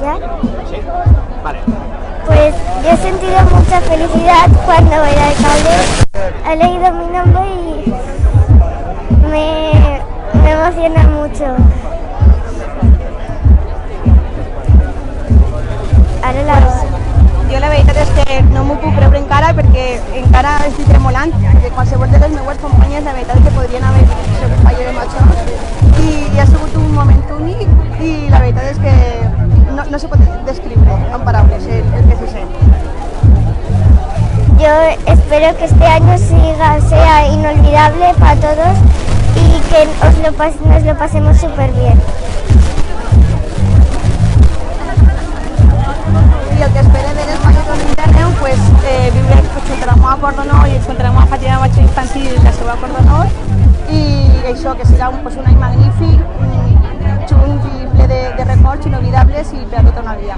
¿Ya? Sí. Vale. Pues yo he sentido mucha felicidad cuando el alcalde ha leído mi nombre y me emociona mucho. Ara la Jo la veritat és que no m'ho puc creure encara perquè encara estic tremolant, perquè qualsevol de les meues companyes la veritat que podrien haver sigut fallerem això i ha sigut un moment únic i la veritat és que no se pot descriure en paraules el que se sent. Yo espero que este año sea inolvidable para todos y que nos lo pasemos súper bien. I el que espero de les majors de l'internet pues, viure contra el meu acord d'honor i contra la meva petita batxa infantil la seva acord d'honor i això que serà un any magnífic, un ple de records inolvidables i per a tota una vida.